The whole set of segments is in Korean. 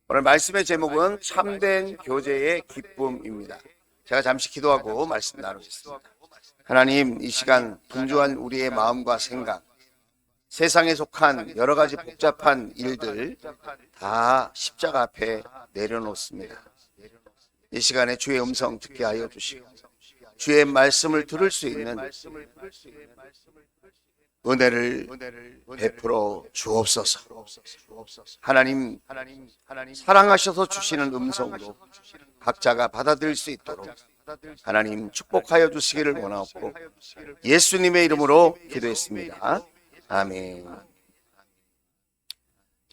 오늘 말씀의 제목은 참된 교제의 기쁨입니다. 제가 잠시 기도하고 말씀 나누겠습니다. 하나님, 이 시간 분주한 우리의 마음과 생각, 세상에 속한 여러 가지 복잡한 일들 다 십자가 앞에 내려놓습니다. 이 시간에 주의 음성 듣게 하여 주시고 주의 말씀을 들을 수 있는 은혜를 베풀어 주옵소서. 하나님, 사랑하셔서 주시는 음성으로 각자가 받아들일 수 있도록 하나님 축복하여 주시기를 원하옵고 예수님의 이름으로 기도했습니다. 아멘.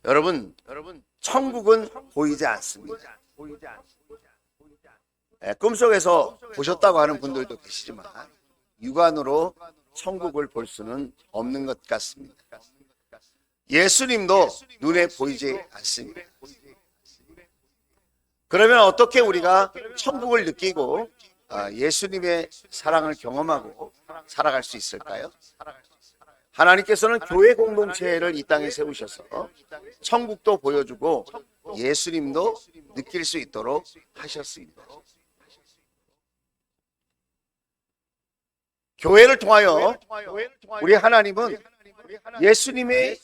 여러분, 천국은 보이지 않습니다. 꿈속에서 보셨다고 하는 분들도 계시지만 육안으로 천국을 볼 수는 없는 것 같습니다. 예수님도 눈에 보이지 않습니다. 그러면 어떻게 우리가 천국을 느끼고 예수님의 사랑을 경험하고 살아갈 수 있을까요? 하나님께서는 교회 공동체를 이 땅에 세우셔서 천국도 보여주고 예수님도 느낄 수 있도록 하셨습니다. 교회를 통하여 우리 하나님은 예수님이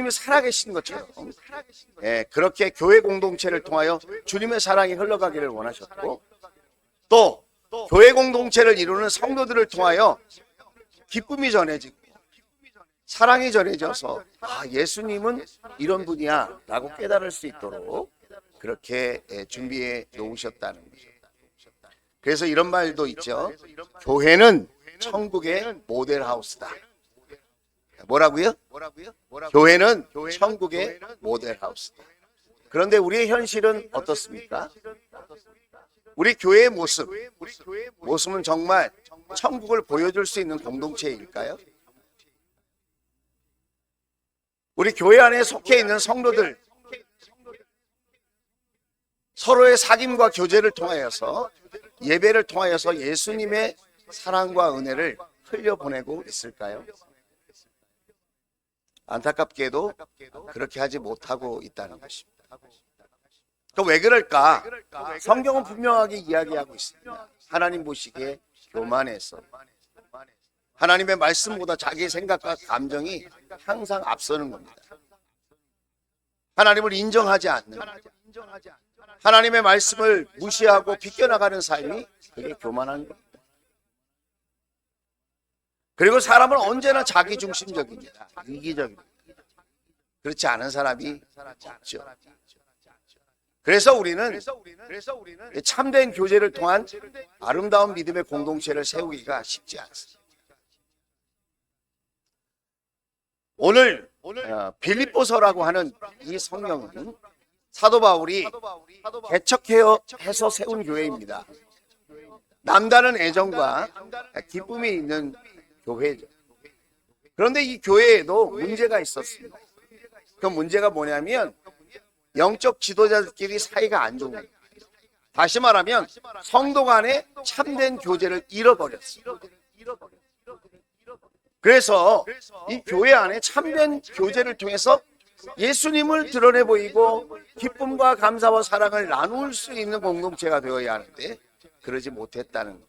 살아계신 것처럼 그렇게 교회 공동체를 통하여 주님의 사랑이 흘러가기를 원하셨고, 또 교회 공동체를 이루는 성도들을 통하여 기쁨이 전해지고 사랑이 전해져서 예수님은 이런 분이야 라고 깨달을 수 있도록 그렇게 준비해 놓으셨다는 거죠. 그래서 이런 말도 있죠. 교회는 천국의 모델하우스다. 뭐라고요? 교회는 천국의 모델하우스다. 그런데 우리의 현실은 어떻습니까? 우리 교회의 모습은 정말 천국을 보여줄 수 있는 공동체일까요? 우리 교회 안에 속해 있는 성도들 서로의 사귐과 교제를 통하여서 예배를 통하여서 예수님의 사랑과 은혜를 흘려보내고 있을까요? 안타깝게도 그렇게 하지 못하고 있다는 것입니다. 그럼 왜 그럴까? 성경은 분명하게 이야기하고 있습니다. 하나님 보시기에 교만해서 하나님의 말씀보다 자기의 생각과 감정이 항상 앞서는 겁니다. 하나님을 인정하지 않는, 하나님의 말씀을 무시하고 비껴나가는 삶이 그게 교만한 겁니다. 그리고 사람은 언제나 자기중심적입니다. 이기적입니다. 그렇지 않은 사람이 없죠. 그래서 우리는 참된 교제를 통한 아름다운 믿음의 공동체를 세우기가 쉽지 않습니다. 오늘 빌립보서라고 하는 이 성경은 사도 바울이 개척해서 세운 교회입니다. 남다른 애정과 기쁨이 있는 교회죠. 그런데 이 교회에도 문제가 있었습니다. 그 문제가 뭐냐면 영적 지도자들끼리 사이가 안 좋은 거예요. 다시 말하면 성도 간에 참된 교제를 잃어버렸어요. 그래서 이 교회 안에 참된 교제를 통해서 예수님을 드러내 보이고 기쁨과 감사와 사랑을 나눌 수 있는 공동체가 되어야 하는데 그러지 못했다는 겁니다.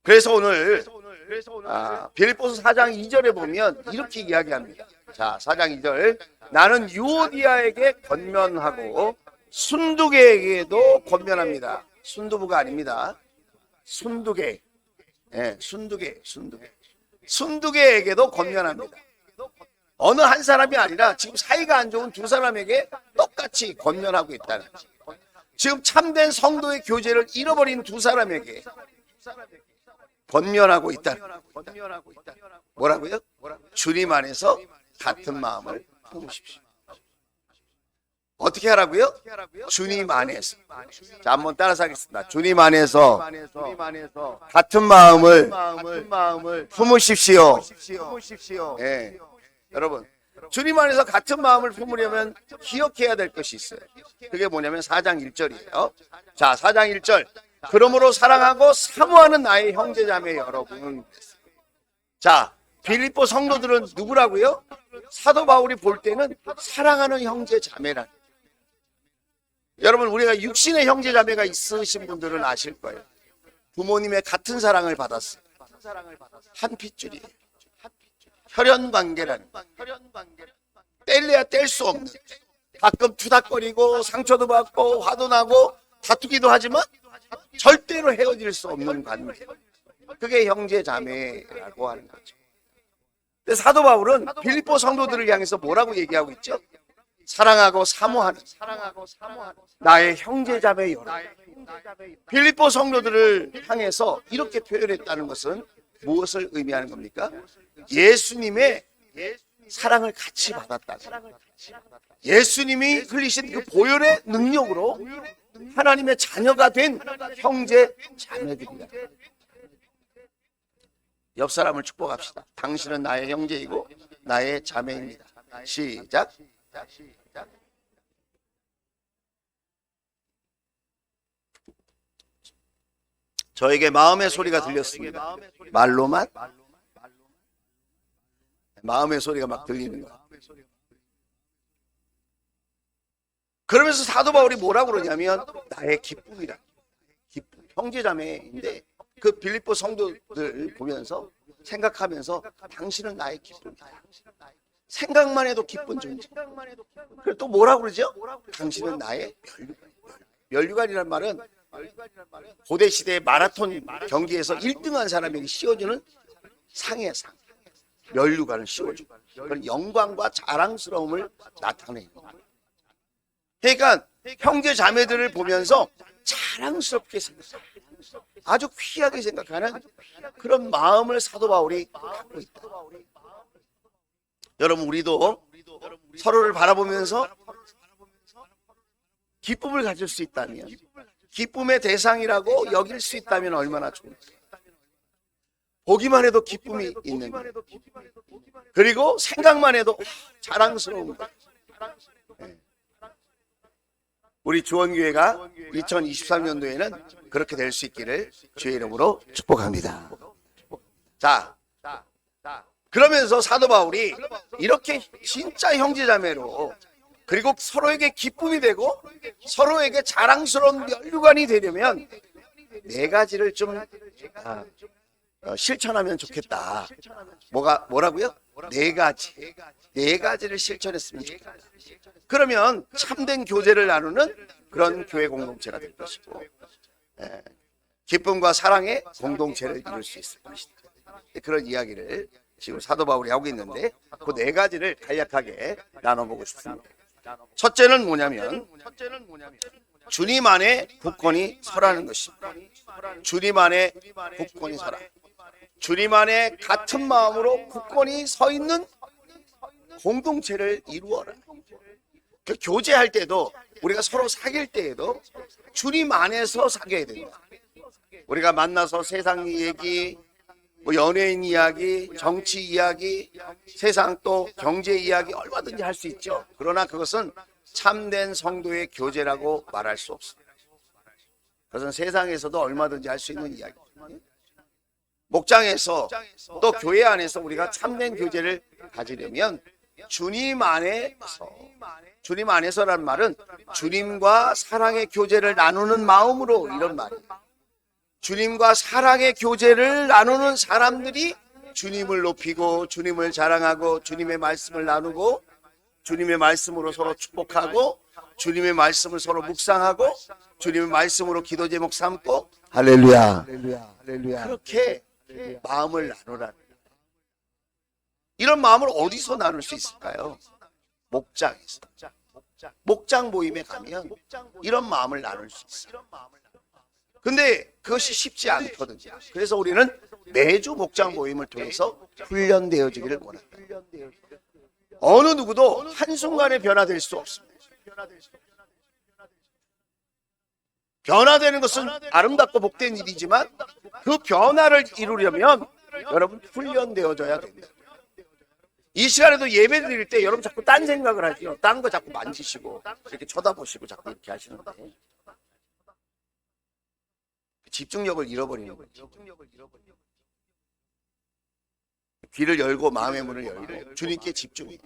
그래서 오늘 빌립보서 4장 2절에 보면 이렇게 이야기합니다. 자, 4장 2절. 나는 유오디아에게 권면하고 순두계에게도 권면합니다. 순두부가 아닙니다. 순두계. 순두계에게도 권면합니다. 어느 한 사람이 아니라 지금 사이가 안 좋은 두 사람에게 똑같이 권면하고 있다는 거죠. 지금 참된 성도의 교제를 잃어버린 두 사람에게 권면하고 있다는 겁니다. 뭐라고요? 주님 안에서 같은 마음을 품으십시오. 어떻게 하라고요? 주님 안에서. 자, 한번 따라서 하겠습니다. 주님 안에서 같은 마음을 품으십시오. 예. 여러분, 주님 안에서 같은 마음을 품으려면 기억해야 될 것이 있어요. 그게 뭐냐면 4장 1절이에요. 자, 4장 1절. 그러므로 사랑하고 사모하는 나의 형제자매 여러분. 자, 빌립보 성도들은 누구라고요? 사도 바울이 볼 때는 사랑하는 형제 자매라는. 여러분, 우리가 육신의 형제 자매가 있으신 분들은 아실 거예요. 부모님의 같은 사랑을 받았어요. 한 핏줄이에요. 혈연 관계라는. 뗄래야 뗄 수 없는. 가끔 투닥거리고 상처도 받고 화도 나고 다투기도 하지만 절대로 헤어질 수 없는 관계. 그게 형제 자매라고 하는 거죠. 근데 사도 바울은 빌립보 성도들을 향해서 뭐라고 얘기하고 있죠? 사랑하고 사모하는 나의 형제 자매 여러분. 빌립보 성도들을 향해서 이렇게 표현했다는 것은 무엇을 의미하는 겁니까? 예수님의 사랑을 같이 받았다는 거예요. 예수님이 흘리신 그 보혈의 능력으로 하나님의 자녀가 된 형제 자매들이다. 옆 사람을 축복합시다. 당신은 나의 형제이고 나의 자매입니다. 시작. 저에게 마음의 소리가 들렸습니다. 말로만? 마음의 소리가 막 들리는 거야. 그러면서 사도 바울이 뭐라고 그러냐면 나의 기쁨이라. 기쁨. 형제자매인데 그 빌립보 성도들 보면서 생각하면서 당신은 나의 기쁨이다. 생각만 해도 기쁜 존재. 그리고 또 뭐라고 그러죠? 당신은 나의 면류관. 면류관이란 말은 고대 시대의 마라톤 경기에서 1등한 사람에게 씌워주는 상의 상. 면류관을 씌워주고 그런 영광과 자랑스러움을 나타내는 겁니다. 그러니까 형제 자매들을 보면서 자랑스럽게 생각하는, 아주 귀하게 생각하는 그런 마음을 사도 바울이 갖고 있다. 여러분, 우리도 서로를 바라보면서 기쁨을 가질 수 있다면, 기쁨의 대상이라고 여길 수 있다면 얼마나 좋을까. 보기만 해도 기쁨이 있는 거예요. 그리고 생각만 해도 자랑스러운 거예요. 우리 주원교회가 2023년도에는 그렇게 될 수 있기를 주의 이름으로 축복합니다. 자, 그러면서 사도 바울이 이렇게 진짜 형제자매로, 그리고 서로에게 기쁨이 되고 서로에게 자랑스러운 면류관이 되려면 네 가지를 좀 실천하면 좋겠다. 뭐라고요? 네 가지를 실천했으면 좋겠다. 그러면 참된 교제를 나누는 그런 교회 공동체가 될 것이고, 기쁨과 사랑의 공동체를 이룰 수 있을 것이다. 그런 이야기를 지금 사도 바울이 하고 있는데 그 네 가지를 간략하게 나눠보고 싶습니다. 첫째는 뭐냐면 주님 안에 굳건히 서라는 것입니다. 주님 안에 굳건히 서라. 주님 안에 같은 마음으로 굳건히 서 있는 공동체를 이루어라. 그 교제할 때도, 우리가 서로 사귈 때에도 주님 안에서 사귀어야 된다. 우리가 만나서 세상 얘기, 연예인 이야기, 정치 이야기, 세상 또 경제 이야기 얼마든지 할 수 있죠. 그러나 그것은 참된 성도의 교제라고 말할 수 없습니다. 그것은 세상에서도 얼마든지 할 수 있는 이야기입니다. 목장에서 또 교회 안에서 우리가 참된 교제를 가지려면 주님 안에서, 주님 안에서라는 말은 주님과 사랑의 교제를 나누는 마음으로, 이런 말이에요. 주님과 사랑의 교제를 나누는 사람들이 주님을 높이고 주님을 자랑하고 주님의 말씀을 나누고 주님의 말씀으로 서로 축복하고 주님의 말씀을 서로 묵상하고 주님의 말씀으로 기도 제목 삼고, 할렐루야, 그렇게 마음을 나누라는 거예요. 이런 마음을 어디서 나눌 수 있을까요? 목장에서. 목장 모임에 가면 이런 마음을 나눌 수 있어요. 근데 그것이 쉽지 않거든요. 그래서 우리는 매주 목장 모임을 통해서 훈련되어지기를 원합니다. 어느 누구도 한순간에 변화될 수 없습니다. 변화되는 것은 아름답고 복된 일이지만 그 변화를 이루려면 여러분 훈련되어져야 됩니다. 이 시간에도 예배 드릴 때 여러분 자꾸 딴 생각을 하죠. 딴 거 자꾸 만지시고 이렇게 쳐다보시고 자꾸 이렇게 하시는데 집중력을 잃어버리는 거예요. 귀를 열고 마음의 문을 열고 주님께 집중해요.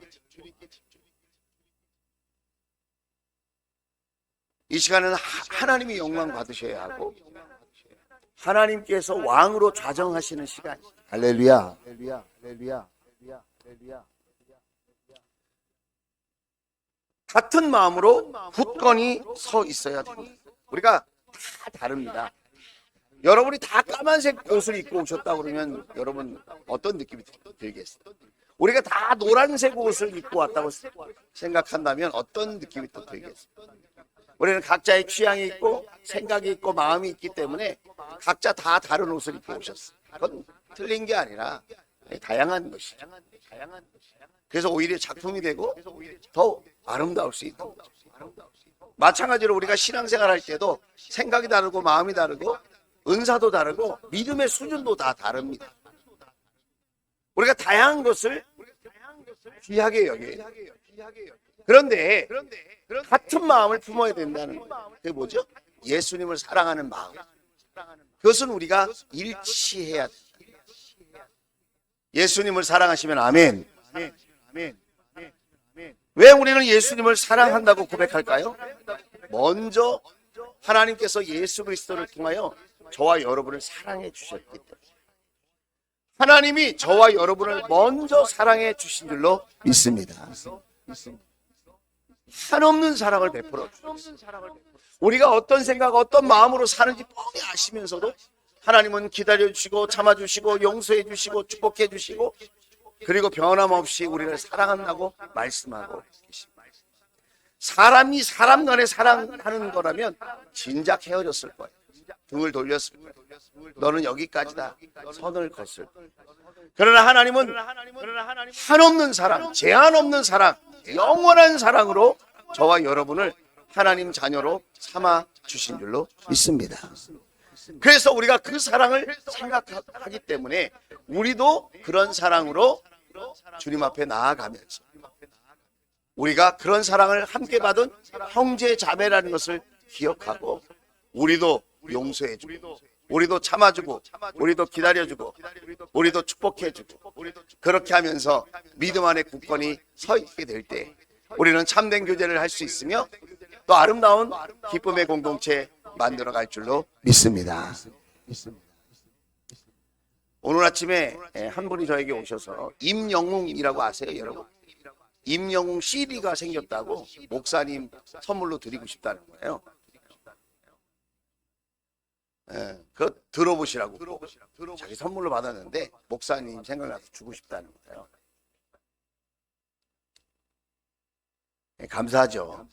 이 시간은 하나님이 영광 받으셔야 하고 하나님께서 왕으로 좌정하시는 시간이에요. 할렐루야. 같은 마음으로 굳건히 서 있어야 됩니다. 우리가 다 다릅니다. 여러분이 다 까만색 옷을 입고 오셨다고 그러면 여러분 어떤 느낌이 들겠어요? 우리가 다 노란색 옷을 입고 왔다고 생각한다면 어떤 느낌이 또 들겠어요? 우리는 각자의 취향이 있고 생각이 있고 마음이 있기 때문에 각자 다 다른 옷을 입고 오셨어요. 그건 틀린 게 아니라 다양한 것이죠. 그래서 오히려 작품이 되고 더 아름다울 수 있는 거죠. 마찬가지로 우리가 신앙생활 할 때도 생각이 다르고 마음이 다르고 은사도 다르고 믿음의 수준도 다 다릅니다. 우리가 다양한 것을 귀하게 여겨요. 그런데 같은 마음을 품어야 된다는 거예요. 그게 뭐죠? 예수님을 사랑하는 마음. 그것은 우리가 일치해야 된다. 예수님을 사랑하시면 아멘. 왜 우리는 예수님을 사랑한다고 고백할까요? 먼저 하나님께서 예수 그리스도를 통하여 저와 여러분을 사랑해 주셨기 때문에 하나님이 저와 여러분을 먼저 사랑해 주신 줄로 믿습니다. 한없는 사랑을 베풀어 주셨어요. 우리가 어떤 생각, 어떤 마음으로 사는지 뻔히 아시면서도 하나님은 기다려주시고 참아주시고 용서해 주시고 축복해 주시고 그리고 변함없이 우리를 사랑한다고 말씀하고 계십니다. 사람이 사람 간에 사랑하는 거라면 진작 헤어졌을 거예요. 등을 돌렸을 거예요. 너는 여기까지다. 선을 걷을 거예요. 그러나 하나님은 한없는 사랑, 제한 없는 사랑, 영원한 사랑으로 저와 여러분을 하나님 자녀로 삼아 주신 줄로 믿습니다. 그래서 우리가 그 사랑을 생각하기 때문에 우리도 그런 사랑으로 주님 앞에 나아가면서 우리가 그런 사랑을 함께 받은 형제 자매라는 것을 기억하고 우리도 용서해주고 우리도 참아주고 우리도 기다려주고 우리도 축복해주고 그렇게 하면서 믿음 안에 굳건히 서 있게 될 때 우리는 참된 교제를 할 수 있으며 또 아름다운 기쁨의 공동체 만들어갈 줄로 믿습니다. 오늘 아침에 한 분이 저에게 오셔서 임영웅이라고 아세요, 여러분? 임영웅 CD가 생겼다고 목사님 선물로 드리고 싶다는 거예요. 그거 들어보시라고 자기 선물로 받았는데 목사님 생각나서 주고 싶다는 거예요. 감사하죠.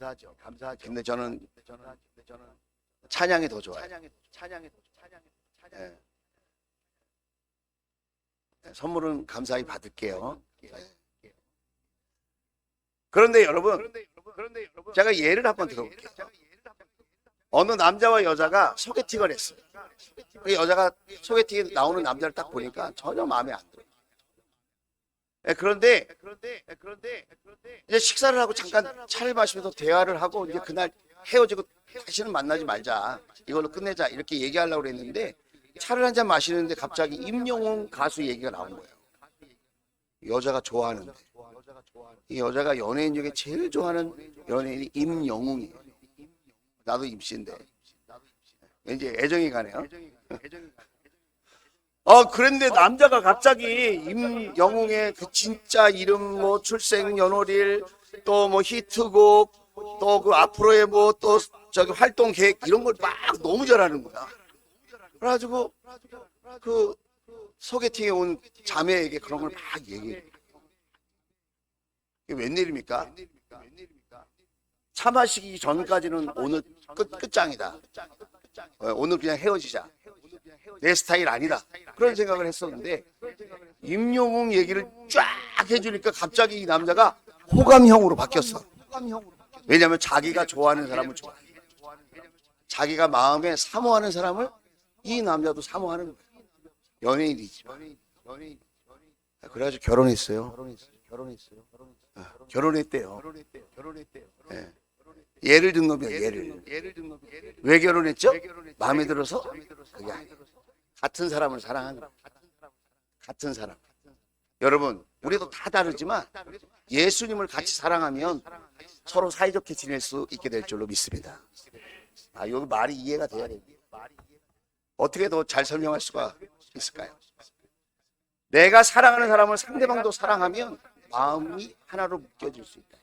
근데 저는 찬양이 더 좋아요. 선물은 감사히 받을게요. 그런데 여러분, 제가 예를 한번 들어볼게요. 어느 남자와 여자가 소개팅을 했어요. 그 여자가 소개팅에 나오는 남자를 딱 보니까 전혀 마음에 안 들어요. 그런데 이제 식사를 하고 잠깐 차를 마시면서 대화를 하고 이제 그날 헤어지고 다시는 만나지 말자, 이걸로 끝내자 이렇게 얘기하려고 그랬는데 차를 한잔 마시는데 갑자기 임영웅 가수 얘기가 나온 거예요. 여자가 좋아하는데 이 여자가 연예인 중에 제일 좋아하는 연예인이 임영웅이에요. 나도 임씨인데 왠지 애정이 가네요. 그런데 남자가 갑자기 임영웅의 그 진짜 이름, 뭐 출생 연월일, 또 뭐 히트곡, 또 그 앞으로의 뭐 또 저기 활동 계획 이런 걸 막 너무 잘하는 거야. 그래가지고 그 소개팅에 온 자매에게 그런 걸 막 얘기해. 이게 웬일입니까? 차 마시기 전까지는 오늘 끝장이다. 오늘 그냥 헤어지자. 내 스타일 아니다. 그런 생각을 했었는데 임영웅 얘기를 쫙 해주니까 갑자기 이 남자가 호감형으로 바뀌었어. 왜냐하면 자기가 좋아하는 사람을 좋아해. 자기가 마음에 사모하는 사람을 이 남자도 사모하는 거예요. 연예인이지. 그래가지고 결혼했어요. 결혼했대요. 네. 예를 든 겁니다. 예를. 왜 결혼했죠? 마음에 들어서? 그게 아니에요. 같은 사람을 사랑하는 거예요. 같은 사람. 여러분, 우리도 다 다르지만 예수님을 같이 사랑하면 서로 사이좋게 지낼 수 있게 될 줄로 믿습니다. 여기 말이 이해가 돼야 됩니다. 어떻게 더 잘 설명할 수가 있을까요? 내가 사랑하는 사람을 상대방도 사랑하면 마음이 하나로 묶여질 수 있다.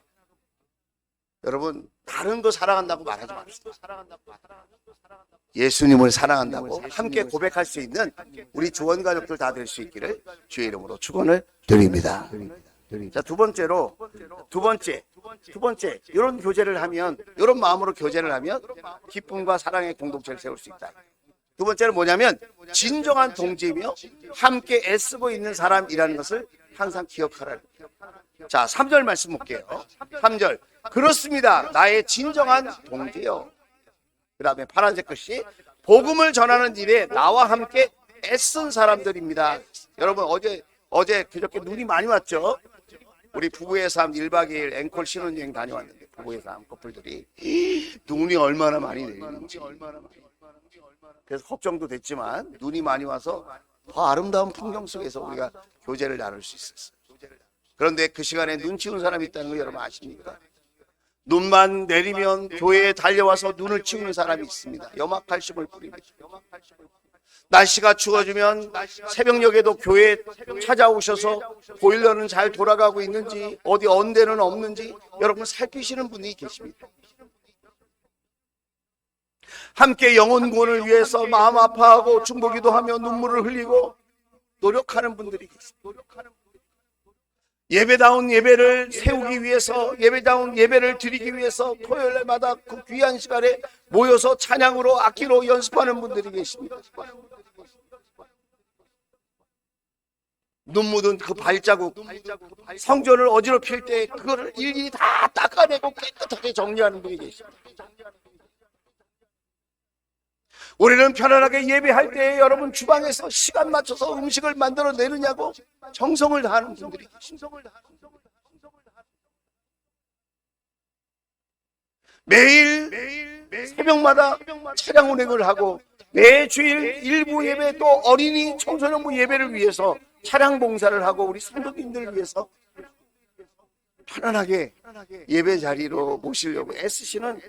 여러분, 다른 거 사랑한다고 말하지 맙시다. 예수님을 사랑한다고 함께 고백할 수 있는 우리 조원 가족들 다 될 수 있기를 주의 이름으로 축원을 드립니다. 자, 두 번째 이런 교제를 하면, 이런 마음으로 교제를 하면 기쁨과 사랑의 공동체를 세울 수 있다. 두 번째는 뭐냐면 진정한 동지이며 함께 애쓰고 있는 사람이라는 것을 항상 기억하라는 거예요. 자, 3절 말씀 볼게요. 3절, 그렇습니다. 나의 진정한 동지요. 그 다음에 파란색 글씨, 복음을 전하는 일에 나와 함께 애쓴 사람들입니다. 여러분, 어제 그저께 눈이 많이 왔죠? 우리 부부의 삶 1박 2일 앵콜 신혼여행 다녀왔는데 부부의 삶 커플들이 눈이 얼마나 많이 내리는지, 그래서 걱정도 됐지만 눈이 많이 와서 더 아름다운 풍경 속에서 우리가 교제를 나눌 수 있었어요. 그런데 그 시간에 눈 치운 사람이 있다는 거 여러분 아십니까? 눈만 내리면 교회에 달려와서 눈을 치우는 사람이 있습니다. 염화칼슘을 뿌립니다. 날씨가 추워지면 새벽녘에도 교회에 찾아오셔서 보일러는 잘 돌아가고 있는지, 어디 언대는 없는지 여러분 살피시는 분이 계십니다. 함께 영혼 구원을 위해서 마음 아파하고 중보기도 하며 눈물을 흘리고 노력하는 분들이 계십니다. 예배다운 예배를 세우기 위해서, 예배다운 예배를 드리기 위해서 토요일마다 그 귀한 시간에 모여서 찬양으로 악기로 연습하는 분들이 계십니다. 눈 묻은 그 발자국, 성전을 어지럽힐 때 그거를 일일이 다 닦아내고 깨끗하게 정리하는 분이 계십니다. 우리는 편안하게 예배할 때 여러분 주방에서 시간 맞춰서 음식을 만들어 내느냐고 정성을 다하는 분들이 계십니다. 매일 새벽마다 차량 운행을 하고 매주일 일부 예배, 또 어린이 청소년부 예배를 위해서 차량 봉사를 하고 우리 성도님들을 위해서 편안하게 예배 자리로 모시려고 애쓰시는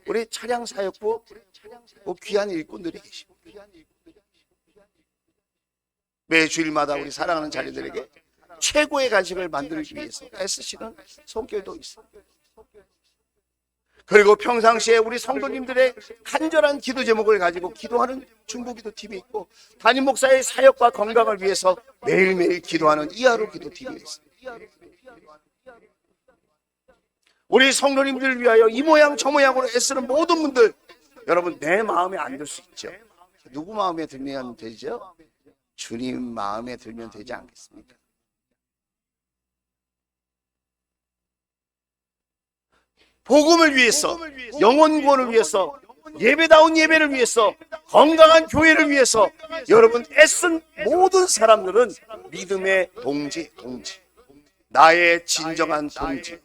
우리 차량 사역부 귀한 일꾼들이 계십니다. 매주일마다 우리 사랑하는 자녀들에게 최고의 간식을 만들기 위해서 애쓰시는 손길도 있습니다. 그리고 평상시에 우리 성도님들의 간절한 기도 제목을 가지고 기도하는 중보기도 팀이 있고, 담임 목사의 사역과 건강을 위해서 매일매일 기도하는 이하로 기도팀이 있습니다. 우리 성도님들을 위하여 이 모양 저 모양으로 애쓰는 모든 분들, 여러분 내 마음에 안 들 수 있죠. 누구 마음에 들면 되죠? 주님 마음에 들면 되지 않겠습니까? 복음을 위해서, 영혼 구원을 위해서, 예배다운 예배를 위해서, 건강한 교회를 위해서 여러분 애쓴 모든 사람들은 믿음의 동지, 나의 진정한 동지.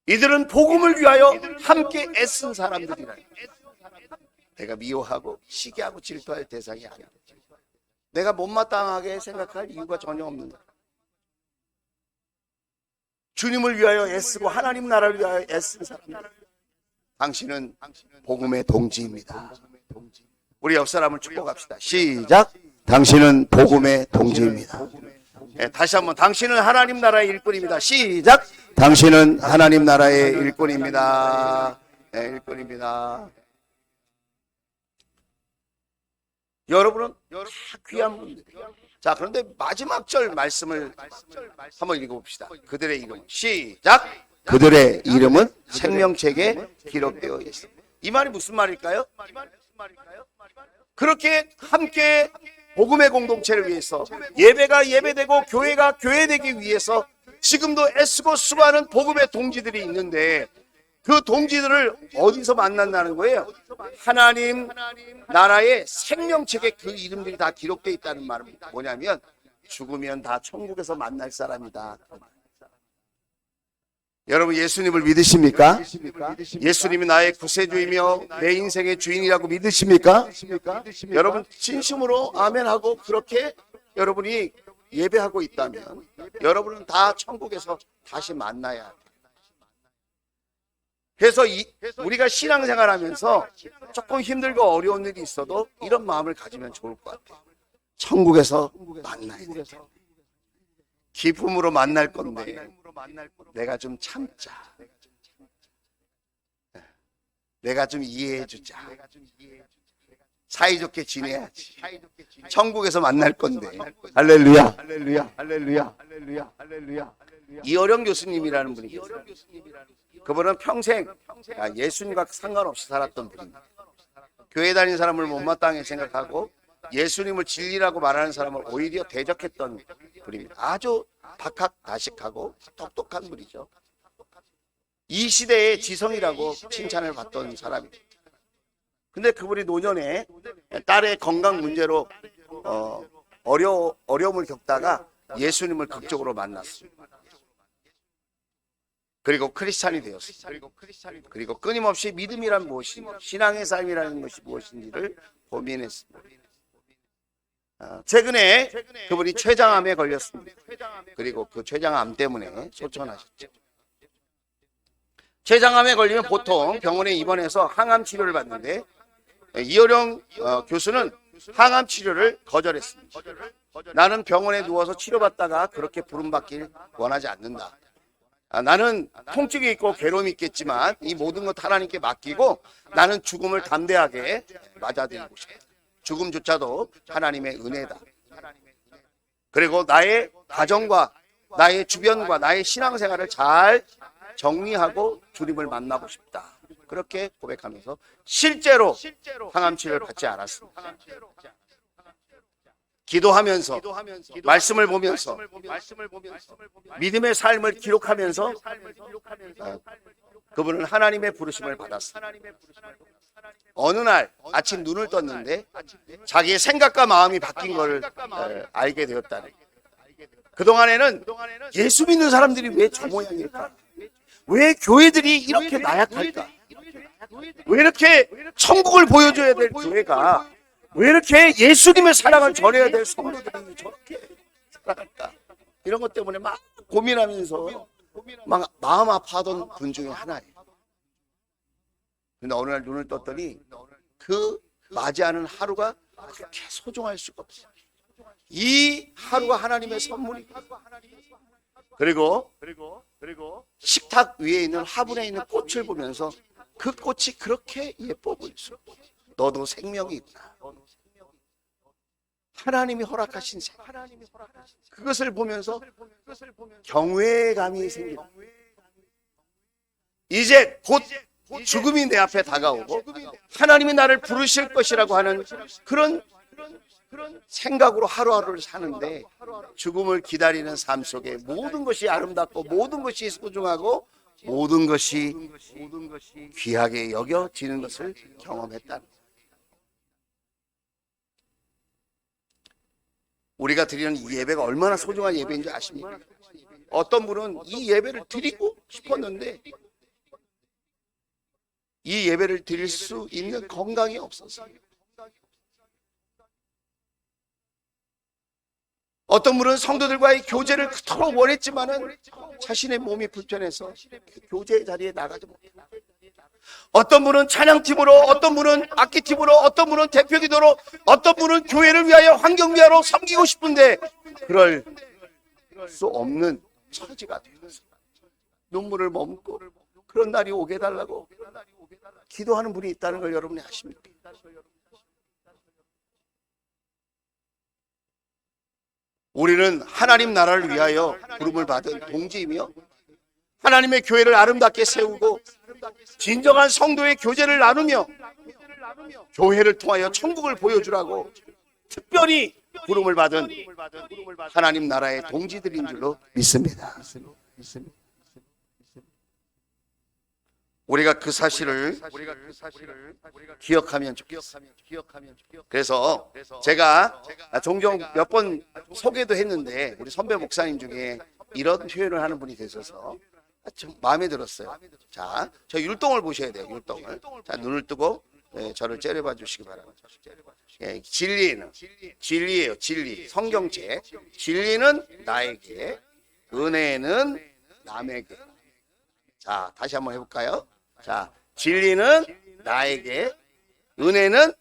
이들은 복음을 위하여 함께 애쓴 사람들이라. 내가 미워하고 시기하고 질투할 대상이 아니야. 내가 못마땅하게 생각할 이유가 전혀 없는 거야. 주님을 위하여 애쓰고 하나님 나라를 위하여 애쓴 사람들, 당신은 복음의 동지입니다. 우리 옆 사람을 축복합시다. 시작. 당신은 복음의 동지입니다. 다시 한번, 당신은 하나님 나라의 일꾼입니다. 시작. 당신은 하나님 나라의 일꾼입니다. 네, 일꾼입니다. 여러분은 다 귀한 분들이에요. 자, 그런데 마지막 절 말씀을 한번 읽어봅시다. 그들의 이름, 시작. 그들의 이름은 생명책에 기록되어 있습니다. 이 말이 무슨 말일까요? 그렇게 함께 복음의 공동체를 위해서, 예배가 예배되고 교회가 교회되기 위해서 지금도 애쓰고 수고하는 복음의 동지들이 있는데, 그 동지들을 어디서 만난다는 거예요? 하나님 나라의 생명책에 그 이름들이 다 기록되어 있다는 말은 뭐냐면, 죽으면 다 천국에서 만날 사람이다. 여러분 예수님을 믿으십니까? 예수님이 나의 구세주이며 내 인생의 주인이라고 믿으십니까? 여러분 진심으로 아멘하고 그렇게 여러분이 예배하고 있다면 여러분은 다 천국에서 다시 만나야 합니다. 그래서 우리가 신앙생활하면서 조금 힘들고 어려운 일이 있어도 이런 마음을 가지면 좋을 것 같아요. 천국에서 만나야 돼. 기쁨으로 만날 건데 내가 좀 참자. 내가 좀 이해해 주자. 사이좋게 지내야지. 천국에서 만날 건데. 할렐루야. 할렐루야. 할렐루야. 할렐루야. 할렐루야. 이어령 교수님이라는 분이 계세요. 그분은 평생 예수님과 상관없이 살았던 분입니다. 교회 다니는 사람을 못마땅하게 생각하고 예수님을 진리라고 말하는 사람을 오히려 대적했던 분입니다. 아주 박학다식하고 똑똑한 분이죠. 이 시대의 지성이라고 칭찬을 받던 사람입니다. 근데 그분이 노년에 딸의 건강 문제로 어려움을 겪다가 예수님을 극적으로 만났습니다. 그리고 크리스찬이 되었습니다. 그리고 끊임없이 믿음이란 무엇인지, 신앙의 삶이라는 것이 무엇인지를 고민했습니다. 최근에 그분이 췌장암에 걸렸습니다. 그리고 그 췌장암 때문에 소천하셨죠. 췌장암에 걸리면 보통 병원에 입원해서 항암 치료를 받는데 이어령 교수는 항암 치료를 거절했습니다. 나는 병원에 누워서 치료받다가 그렇게 부름받길 원하지 않는다. 나는 통증이 있고 괴로움이 있겠지만 이 모든 것 하나님께 맡기고 나는 죽음을 담대하게 맞아들이고 싶다. 죽음조차도 하나님의 은혜다. 그리고 나의 가정과 나의 주변과 나의 신앙생활을 잘 정리하고 주님을 만나고 싶다. 그렇게 고백하면서 실제로 항암치료를 받지 않았습니다. 기도하면서 말씀을 보면서 믿음의 삶을 기록하면서 그분은 하나님의 부르심을 받았습니다. 어느 날 아침 눈을 떴는데 자기의 생각과 마음이 바뀐 걸 알게 되었다는. 그동안에는 예수 믿는 사람들이 왜 저 모양일까? 왜 교회들이 이렇게 나약할까? 왜 이렇게 천국을 보여줘야 될 교회가 왜 이렇게 예수님의 사랑을 전해야 될 성도들이 저렇게 살아갈까? 이런 것 때문에 막 고민하면서 막 마음 아파하던 분 중에 하나예요. 근데 어느 날 눈을 떴더니 그 맞이하는 하루가 그렇게 소중할 수가 없어요. 이 하루가 하나님의 선물이고 그리고 식탁 위에 있는 화분에 있는 꽃을 보면서 그 꽃이 그렇게 예뻐 보였어. 너도 생명이 있구나. 하나님이 허락하신 생명. 그것을 보면서 경외감이 생깁니다. 이제 곧 죽음이 내 앞에 다가오고 하나님이 나를 부르실 것이라고 하는 그런 생각으로 하루하루를 사는데 죽음을 기다리는 삶 속에 모든 것이 아름답고 모든 것이 소중하고 모든 것이 귀하게 여겨지는 것을 경험했다는 거예요. 우리가 드리는 이 예배가 얼마나 소중한 예배인 줄 아십니까? 어떤 분은 이 예배를 드리고 싶었는데 이 예배를 드릴 수 있는 건강이 없었어요. 어떤 분은 성도들과의 교제를 그토록 원했지만은 자신의 몸이 불편해서 교제 자리에 나가지 못해요. 어떤 분은 찬양팀으로, 어떤 분은 악기팀으로, 어떤 분은 대표기도로, 어떤 분은 교회를 위하여 환경미화로 섬기고 싶은데 그럴 수 없는 처지가 되어서 눈물을 머금고 그런 날이 오게 해달라고 기도하는 분이 있다는 걸 여러분이 아십니까? 우리는 하나님 나라를 위하여 부름을 받은 동지이며 하나님의 교회를 아름답게 세우고 진정한 성도의 교제를 나누며 교회를 통하여 천국을 보여주라고 특별히 부름을 받은 하나님 나라의 동지들인 줄로 믿습니다. 우리가 그 사실을 기억하면 좋겠어요. 그래서 제가 종종 몇 번 소개도 했는데 우리 선배 목사님 중에 이런 표현을 하는 분이 계셔서 좀 마음에 들었어요. 자, 저 율동을 보셔야 돼요. 율동을. 자, 눈을 뜨고 저를 째려봐 주시기 바랍니다. 진리는 진리예요. 진리. 성경책. 진리는 나에게, 은혜는 남에게. 자, 다시 한번 해볼까요? 자, 진리는 나에게, 은혜는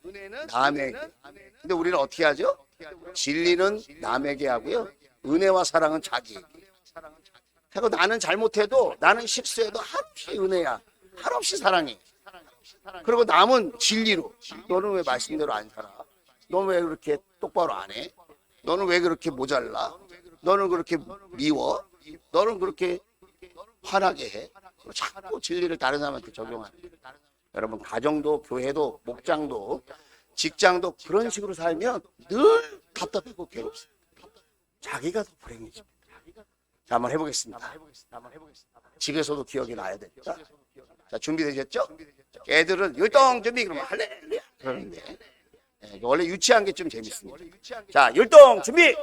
남에게. 근데 우리는 어떻게 하죠? 진리는 남에게 하고요, 은혜와 사랑은 자기에게. 그리고 나는 잘못해도, 나는 실수해도 한없이 은혜야, 한없이 사랑해. 그리고 남은 진리로, 너는 왜 말씀대로 안 살아? 너는 왜 그렇게 똑바로 안 해? 너는 왜 그렇게 모자라? 너는 그렇게 미워? 너는 그렇게 화나게 해? 자꾸 진리를 다른 사람한테 적용하는 거예요. 여러분, 가정도, 교회도, 목장도, 직장도 그런 식으로 살면 늘 답답하고 괴롭습니다. 자기가 더 불행해집니다. 자, 한번 해보겠습니다. 집에서도 기억이 나야 됩니다. 자, 준비되셨죠? 애들은 율동 준비 그러면 할렐루야 그러는데, 원래 유치한 게 좀 재밌습니다. 자, 율동 준비.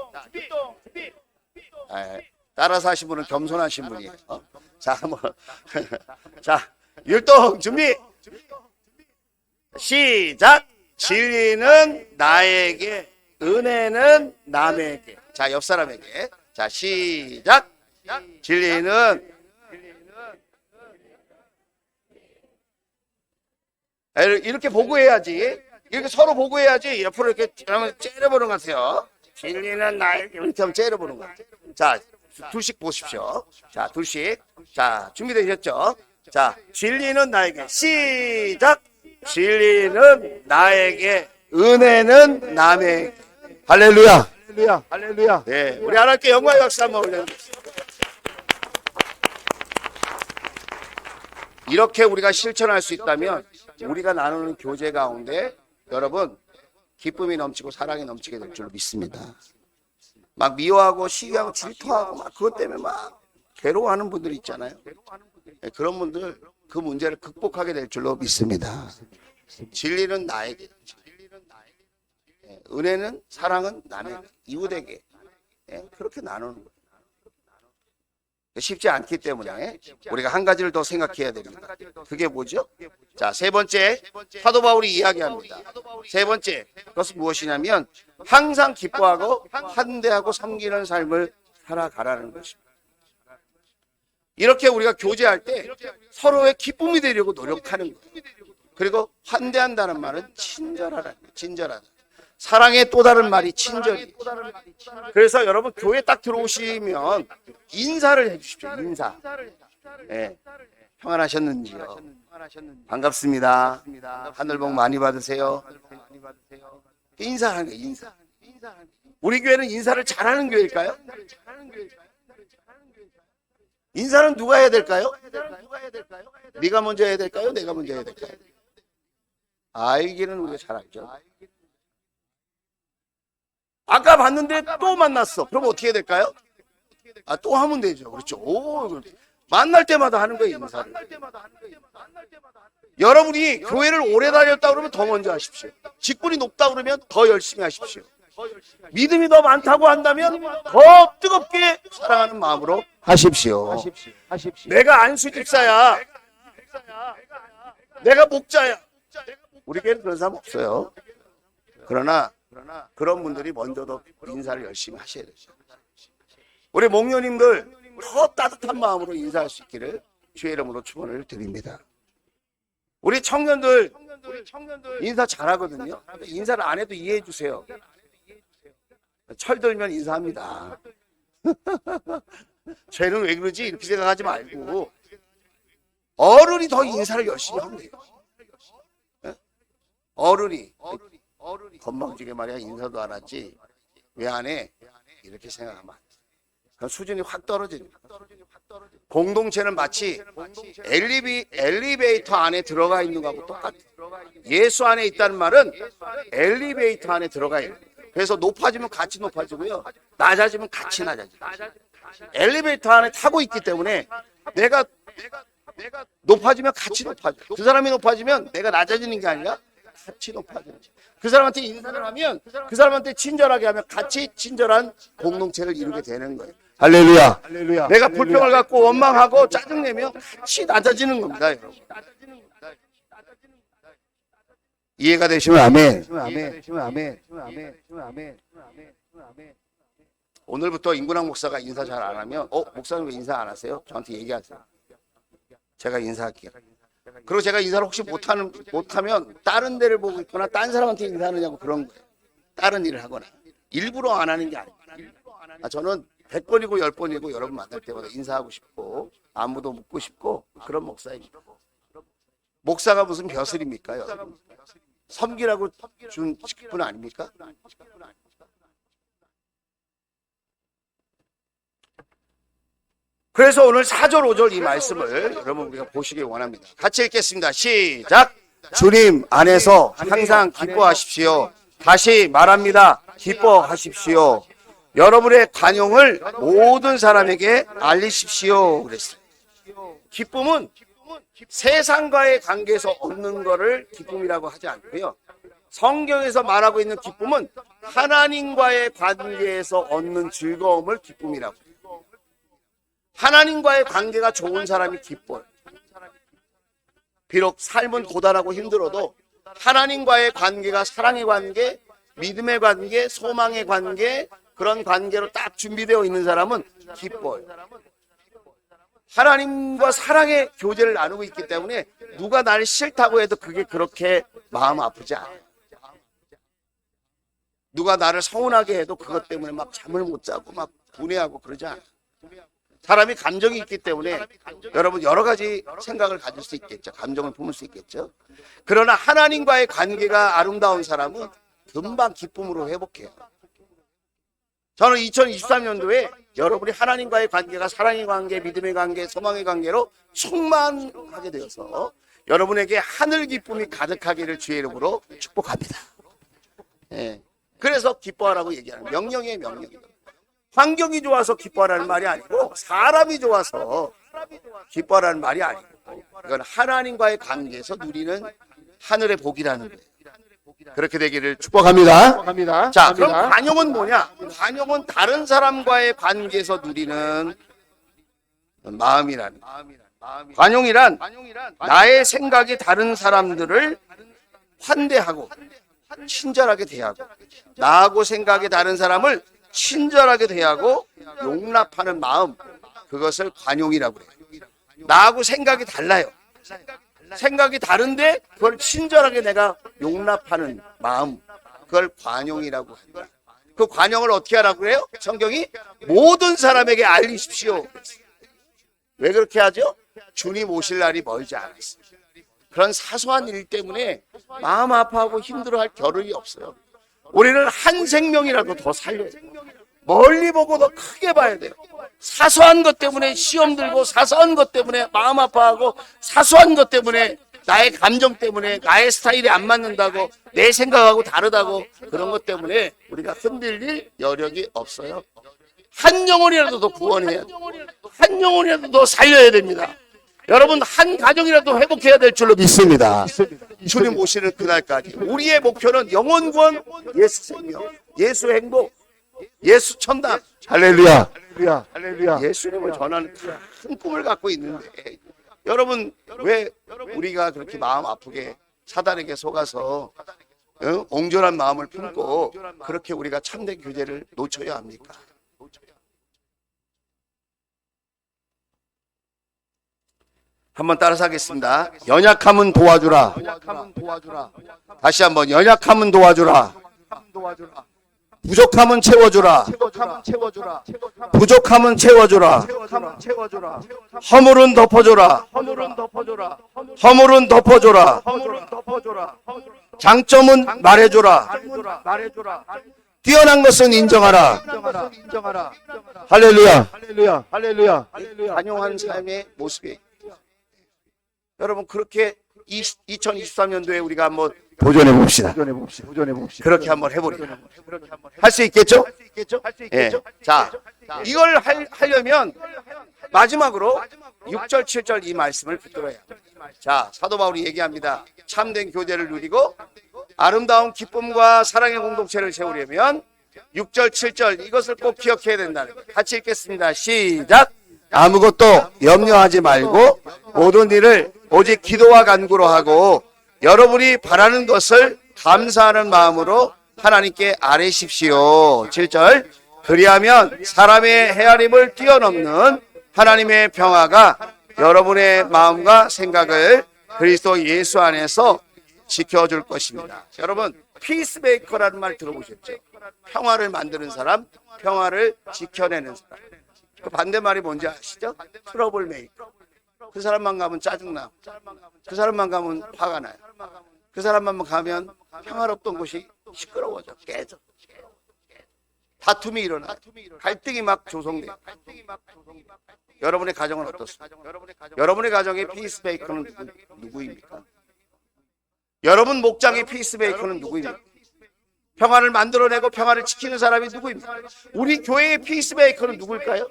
따라서 하신 분은 겸손하신 분이에요. 자, 한번 자, 율동 준비. 시작. 진리는 나에게, 은혜는 남에게. 자, 옆 사람에게. 자, 시작. 진리는, 이렇게 보고 해야지. 이렇게 서로 보고 해야지. 옆으로 이렇게 째려보는 것 같아요. 진리는 나에게, 이렇게 하면 째려보는 것 같아요. 자, 둘씩 보십시오. 자, 둘씩. 자, 준비되셨죠? 자, 진리는 나에게. 시작. 진리는 나에게, 은혜는 남에게. 할렐루야. 할렐루야. 네, 우리 하나님께 영광의 박수 한번 올려주세요. 이렇게 우리가 실천할 수 있다면 우리가 나누는 교제 가운데 여러분 기쁨이 넘치고 사랑이 넘치게 될 줄 믿습니다. 막 미워하고 시기하고 질투하고 막 그것 때문에 막 괴로워하는 분들 있잖아요. 그런 분들 그 문제를 극복하게 될 줄로 믿습니다. 진리는 나에게, 은혜는, 사랑은 남에게, 이웃에게, 그렇게 나누는 거예요. 쉽지 않기 때문에 우리가 한 가지를 더 생각해야 됩니다. 그게 뭐죠? 자, 세 번째, 사도 바울이 이야기합니다. 세 번째, 그것은 무엇이냐면 항상 기뻐하고 환대하고 섬기는 삶을 살아가라는 것입니다. 이렇게 우리가 교제할 때 서로의 기쁨이 되려고 노력하는 거예요. 그리고 환대한다는 말은 친절하라는 거예요. 친절하다. 사랑의 또 다른 말이 친절이에요. 그래서 여러분 교회 딱 들어오시면 인사를 해주십시오. 인사. 네. 평안하셨는지요? 반갑습니다. 하늘 복 많이 받으세요. 인사하는 거예요. 인사. 우리 교회는 인사를 잘하는 교회일까요? 인사는 누가 해야 될까요? 네가 먼저 해야 될까요? 내가 먼저 해야 될까요? 알기는 우리가 잘 알죠. 아까 봤는데 또 만났어. 그럼 어떻게 해야 될까요? 또 하면 되죠. 그렇죠. 만날 때마다 하는 거예요, 인사를. 여러분이 교회를 오래 다녔다 그러면 더 먼저 하십시오. 직분이 높다 그러면 더 열심히 하십시오. 믿음이 더 많다고 한다면 더 뜨겁게 사랑하는 마음으로 하십시오. 내가 안수 집사야. 내가 목자야. 우리 교회는 그런 사람 없어요. 그러나 그런 분들이 먼저 더 인사를 열심히 하셔야 되죠. 우리 목녀님들 더 따뜻한 마음으로 인사할 수 있기를 주의 이름으로 축원을 드립니다. 우리 청년들 인사 잘하거든요. 인사를 안 해도 이해해 주세요. 철들면 인사합니다. 쟤는 왜 그러지? 이렇게 생각하지 말고 어른이 더 인사를 열심히 하면 돼요. 어른이 건방지게 말이야 인사도 안 하지 왜 안 해? 이렇게 생각하면 안 돼. 수준이 확 떨어집니다. 공동체는 마치 엘리베이터 안에 들어가 있는 것하고 똑같아요. 예수 안에 있다는 말은 엘리베이터 안에 들어가 있는 거예요. 그래서 높아지면 같이 높아지고요, 낮아지면 같이 낮아져요. 엘리베이터 안에 타고 있기 때문에 내가 높아지면 같이 높아져. 그 사람이 높아지면 내가 낮아지는 게 아니라 같이 높아져요. 그 사람한테 인사를 하면 그 사람한테 친절하게 하면 같이 친절한 공동체를 이루게 되는 거예요. 할렐루야. 내가 불평을 갖고 원망하고 짜증내면 같이 낮아지는 겁니다, 여러분. 이해가 되시면 아멘. 오늘부터 임근학 목사가 인사 잘 안 하면 목사님 왜 인사 안 하세요? 저한테 얘기하세요. 제가 인사할게요. 그리고 제가 인사를 혹시 못하면 다른 데를 보고 있거나 다른 사람한테 인사하느냐고 그런 거예요. 다른 일을 하거나. 일부러 안 하는 게 아니에요. 저는 100번이고 10번이고 여러분 만날 때마다 인사하고 싶고 안부도 묻고 싶고 그런 목사입니다. 목사가 무슨 벼슬입니까, 여러분? 섬기라고 준 직분 아닙니까? 그래서 오늘 4절 5절 이 말씀을 여러분 우리가 보시기 원합니다. 같이 읽겠습니다. 시작. 주님 안에서 항상 기뻐하십시오. 다시 말합니다. 기뻐하십시오. 여러분의 관용을 모든 사람에게 알리십시오. 그랬어요. 기쁨은 세상과의 관계에서 얻는 것을 기쁨이라고 하지 않고요. 성경에서 말하고 있는 기쁨은 하나님과의 관계에서 얻는 즐거움을 기쁨이라고 해요. 하나님과의 관계가 좋은 사람이 기뻐요. 비록 삶은 고단하고 힘들어도 하나님과의 관계가 사랑의 관계, 믿음의 관계, 소망의 관계, 그런 관계로 딱 준비되어 있는 사람은 기뻐요. 하나님과 사랑의 교제를 나누고 있기 때문에 누가 나를 싫다고 해도 그게 그렇게 마음 아프지 않아요. 누가 나를 서운하게 해도 그것 때문에 막 잠을 못 자고 막 분해하고 그러지 않아요. 사람이 감정이 있기 때문에 여러분 여러 가지 생각을 가질 수 있겠죠. 감정을 품을 수 있겠죠. 그러나 하나님과의 관계가 아름다운 사람은 금방 기쁨으로 회복해요. 저는 2023년도에 여러분이 하나님과의 관계가 사랑의 관계, 믿음의 관계, 소망의 관계로 충만하게 되어서 여러분에게 하늘 기쁨이 가득하기를 주의 이름으로 축복합니다. 예. 그래서 기뻐하라고 얘기하는 명령이에요, 명령이에요. 환경이 좋아서 기뻐하라는 말이 아니고 사람이 좋아서 기뻐하라는 말이 아니고 이건 하나님과의 관계에서 누리는 하늘의 복이라는 거예요. 그렇게 되기를 축복합니다. 자, 그럼 관용은 뭐냐? 관용은 다른 사람과의 관계에서 누리는 마음이라는 거예요. 관용이란 나의 생각이 다른 사람들을 환대하고 친절하게 대하고 나하고 생각이 다른 사람을 친절하게 대하고 용납하는 마음, 그것을 관용이라고 해요. 나하고 생각이 달라요. 생각이 다른데 그걸 친절하게 내가 용납하는 마음, 그걸 관용이라고 한다. 그 관용을 어떻게 하라고 그래요? 성경이 모든 사람에게 알리십시오. 왜 그렇게 하죠? 주님 오실 날이 멀지 않았어요. 그런 사소한 일 때문에 마음 아파하고 힘들어할 겨를이 없어요. 우리는 한 생명이라도 더 살려야 돼요. 멀리 보고 더 크게 봐야 돼요. 사소한 것 때문에 시험 들고 사소한 것 때문에 마음 아파하고 사소한 것 때문에 나의 감정 때문에 나의 스타일이 안 맞는다고 내 생각하고 다르다고 그런 것 때문에 우리가 흔들릴 여력이 없어요. 한 영혼이라도 더 구원해야 돼요. 한 영혼이라도 더 살려야 됩니다. 여러분 한 가정이라도 회복해야 될 줄로 믿습니다. 주님 오시는 그날까지 우리의 목표는 영혼 구원, 예수 생명, 예수 행복, 예수 천당. 할렐루야. 예수님을 전하는 큰 꿈을 갖고 있는데 여러분 왜 우리가 그렇게 마음 아프게 사단에게 속아서 옹졸한 마음을 품고 그렇게 우리가 참된 교제를 놓쳐야 합니까? 한번 따라서 하겠습니다. 연약함은 도와주라. 다시 한번 연약함은 도와주라. 부족함은 채워주라. 부족함은 채워주라. 허물은 덮어줘라. 허물은 덮어줘라. 장점은 말해줘라. 뛰어난 것은 인정하라. 할렐루야. 관용한 삶의 모습이 여러분 그렇게 2023년도에 우리가 한번 도전해 봅시다. 그렇게 한번 해보리라. 할 수 있겠죠? 예. 자, 이걸 하려면 마지막으로 6절, 7절 이 말씀을 붙들어야 합니다. 자, 사도 바울이 얘기합니다. 참된 교제를 누리고 아름다운 기쁨과 사랑의 공동체를 세우려면 6절, 7절 이것을 꼭 기억해야 된다는 거예요. 같이 읽겠습니다. 시작. 아무것도 염려하지 말고 모든 일을 오직 기도와 간구로 하고 여러분이 바라는 것을 감사하는 마음으로 하나님께 아뢰십시오. 7절. 그리하면 사람의 헤아림을 뛰어넘는 하나님의 평화가 여러분의 마음과 생각을 그리스도 예수 안에서 지켜줄 것입니다. 여러분, 피스메이커라는 말 들어보셨죠? 평화를 만드는 사람, 평화를 지켜내는 사람. 그 반대말이 뭔지 아시죠? 트러블 메이커. 그 사람만 가면 짜증나. 그 사람만 가면 화가 나요. 그 사람만 가면 평화롭던 곳이 시끄러워져, 깨져. 다툼이 일어나. 갈등이 막 조성돼요. 여러분의 가정은 어떻습니까? 여러분의 가정의 피스메이커는 누구입니까? 여러분 목장의 피스메이커는 누구입니까? 평화를 만들어내고 평화를 지키는 사람이 누구입니까? 우리 교회의 피스메이커는 누구일까요?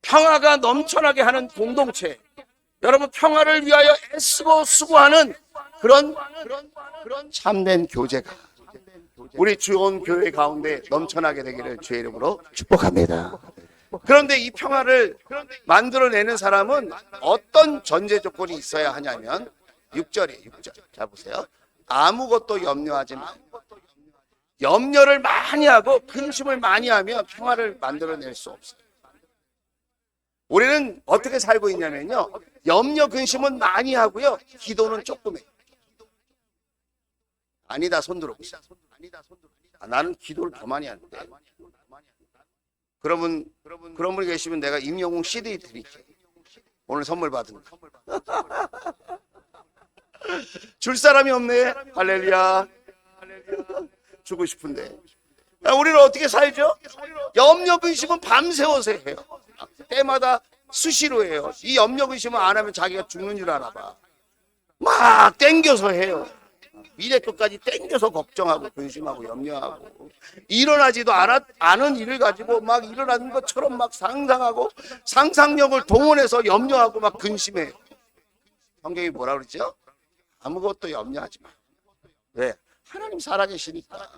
평화가 넘쳐나게 하는 공동체, 여러분 평화를 위하여 애쓰고 수고하는 그런 참된 교제가 우리 주온 교회 가운데 넘쳐나게 되기를 주의 이름으로 축복합니다. 그런데 이 평화를 만들어내는 사람은 어떤 전제 조건이 있어야 하냐면 6절이에요. 6절. 자 보세요. 아무것도 염려하지 말고. 염려를 많이 하고 근심을 많이 하면 평화를 만들어낼 수 없어요. 우리는 어떻게 살고 있냐면요, 염려 근심은 많이 하고요, 기도는 조금 해요. 아니다, 손 들어보세요. 나는 기도를 더 많이 하는데. 그런 분이 계시면 내가 임영웅 CD 드릴게요. 오늘 선물 받은 거. 줄 사람이 없네. 할렐루야. 주고 싶은데. 우리는 어떻게 살죠? 염려 근심은 밤새워서 해요. 때마다 수시로 해요. 이 염려 근심은 안 하면 자기가 죽는 줄 알아 봐. 막 땡겨서 해요. 미래 것까지 땡겨서 걱정하고 근심하고 염려하고 일어나지도 않은 일을 가지고 막 일어나는 것처럼 막 상상하고 상상력을 동원해서 염려하고 막 근심해요. 성경이 뭐라 그러죠? 아무것도 염려하지 마. 왜? 하나님 살아계시니까.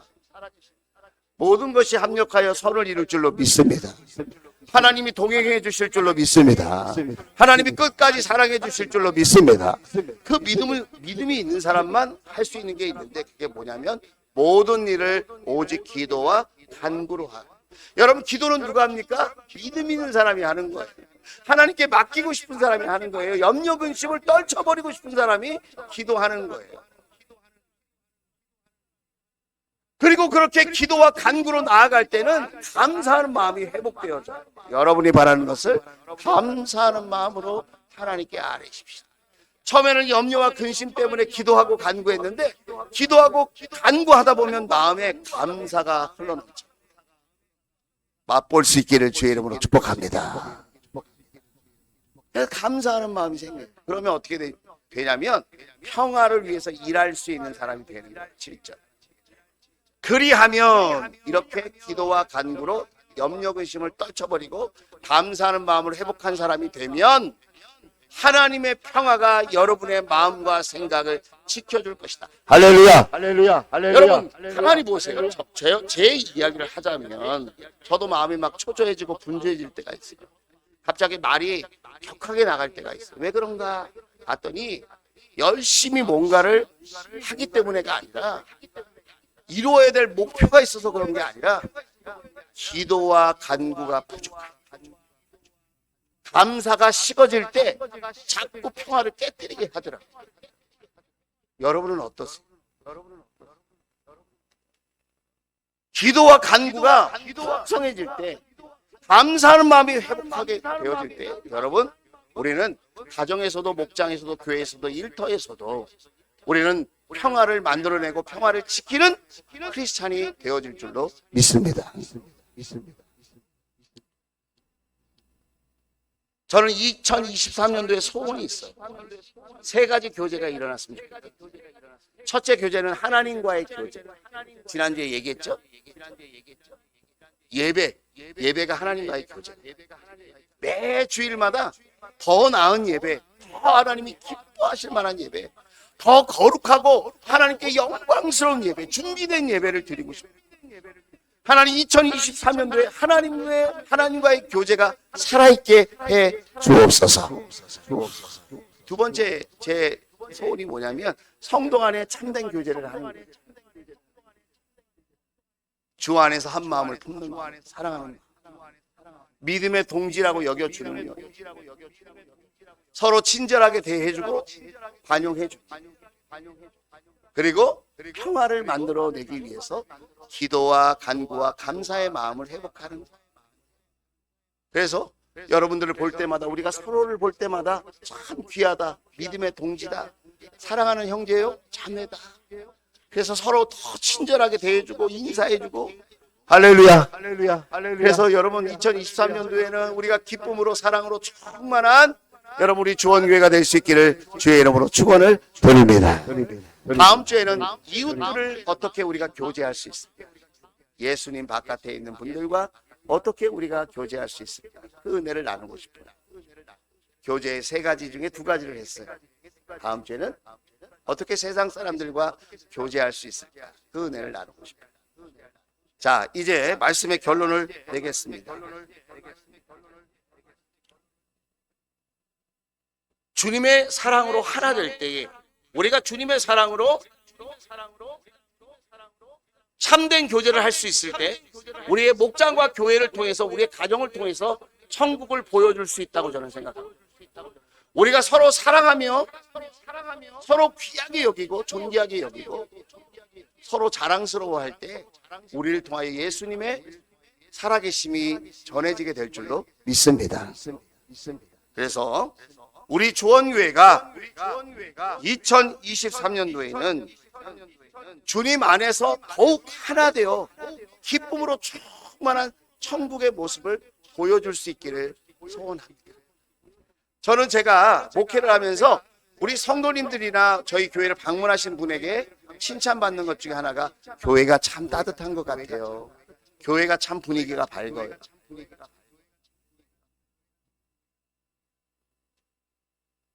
모든 것이 합력하여 선을 이룰 줄로 믿습니다. 하나님이 동행해 주실 줄로 믿습니다. 하나님이 끝까지 사랑해 주실 줄로 믿습니다. 그 믿음이 있는 사람만 할 수 있는 게 있는데 그게 뭐냐면 모든 일을 오직 기도와 간구로 하고. 여러분 기도는 누가 합니까? 믿음 있는 사람이 하는 거예요. 하나님께 맡기고 싶은 사람이 하는 거예요. 염려 근심을 떨쳐버리고 싶은 사람이 기도하는 거예요. 그리고 그렇게 기도와 간구로 나아갈 때는 감사하는 마음이 회복되어져요. 여러분이 바라는 것을 감사하는 마음으로 하나님께 아뢰십시오. 처음에는 염려와 근심 때문에 기도하고 간구했는데 기도하고 간구하다 보면 마음에 감사가 흘러넘쳐 맛볼 수 있기를 주의 이름으로 축복합니다. 그래서 감사하는 마음이 생겨요. 그러면 어떻게 되냐면 평화를 위해서 일할 수 있는 사람이 되는 거예요. 7절. 그리하면 이렇게 기도와 간구로 염려 근심을 떨쳐버리고 감사하는 마음을 회복한 사람이 되면 하나님의 평화가 여러분의 마음과 생각을 지켜줄 것이다. 할렐루야. 할렐루야. 할렐루야. 여러분 할렐루야. 가만히 보세요. 제 이야기를 하자면 저도 마음이 막 초조해지고 분주해질 때가 있어요. 갑자기 말이 격하게 나갈 때가 있어요. 왜 그런가 봤더니 열심히 뭔가를 하기 때문에가 아니라 이루어야 될 목표가 있어서 그런 게 아니라 기도와 간구가 부족합니다. 감사가 식어질 때 자꾸 평화를 깨뜨리게 하더라고요. 여러분은 어떠세요? 기도와 간구가 풍성해질 때, 감사하는 마음이 회복하게 되어질 때, 여러분, 우리는 가정에서도 목장에서도 교회에서도 일터에서도 우리는 평화를 만들어내고 평화를 지키는 크리스찬이 되어질 줄로 믿습니다. 저는 2023년도에 소원이 있어요. 3가지 교제가 일어났으면 좋겠다. 첫째 교제는 하나님과의 교제. 지난주에 얘기했죠? 예배가 하나님과의 교제. 매 주일마다 더 나은 예배, 더 하나님이 기뻐하실 만한 예배, 더 거룩하고 하나님께 영광스러운 예배, 준비된 예배를 드리고 싶습니다. 하나님 2023년도에 하나님과의 교제가 살아있게 해 주옵소서. 두 번째 제 소원이 뭐냐면 성도 간에 참된 교제를 하는 거예요. 주 안에서 한 마음을 품는 거, 사랑하는 거. 믿음의 동지라고 여겨주는 거. 서로 친절하게 대해주고 관용해주고, 그리고 평화를 만들어내기 위해서 기도와 간구와 감사의 마음을 회복하는 거예요. 그래서 여러분들을 볼 때마다, 우리가 서로를 볼 때마다 참 귀하다, 믿음의 동지다, 사랑하는 형제요, 자매다. 그래서 서로 더 친절하게 대해주고 인사해주고, 할렐루야. 그래서 여러분 2023년도에는 우리가 기쁨으로 사랑으로 충만한 여러분 우리 주원교회가 될 수 있기를 주의 이름으로 축원을 드립니다. 다음 주에는 이웃들을 어떻게 우리가 교제할 수 있을까? 예수님 바깥에 있는 분들과 어떻게 우리가 교제할 수 있을까? 그 은혜를 나누고 싶습니다. 교제의 3가지 중에 2가지를 했어요. 다음 주에는 어떻게 세상 사람들과 교제할 수 있을까? 그 은혜를 나누고 싶습니다. 자, 이제 말씀의 결론을 내겠습니다. 주님의 사랑으로 하나 될 때에, 우리가 주님의 사랑으로 참된 교제를 할 수 있을 때, 우리의 목장과 교회를 통해서, 우리의 가정을 통해서 천국을 보여줄 수 있다고 저는 생각합니다. 우리가 서로 사랑하며 서로 귀하게 여기고 존귀하게 여기고 서로 자랑스러워할 때 우리를 통하여 예수님의 살아계심이 전해지게 될 줄로 믿습니다. 그래서 우리 주원교회가 2023년도에는 주님 안에서 더욱 하나 되어 기쁨으로 충만한 천국의 모습을 보여줄 수 있기를 소원합니다. 저는 제가 목회를 하면서 우리 성도님들이나 저희 교회를 방문하신 분에게 칭찬받는 것 중에 하나가 교회가 참 따뜻한 것 같아요. 교회가 참 분위기가 밝아요.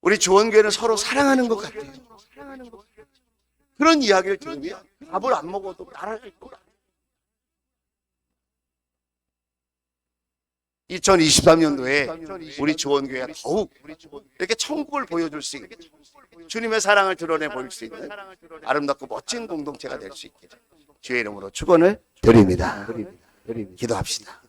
우리 주원교회는 서로 사랑하는 것 같아요. 그런 이야기를 들으면 밥을 안 먹어도 날아갈 것 같아요. 2023년도에 우리 주원교회가 더욱 이렇게 천국을 보여줄 수 있는, 주님의 사랑을 드러내 보일 수 있는 아름답고 멋진 공동체가 될 수 있게 주의 이름으로 축원을 드립니다. 기도합시다.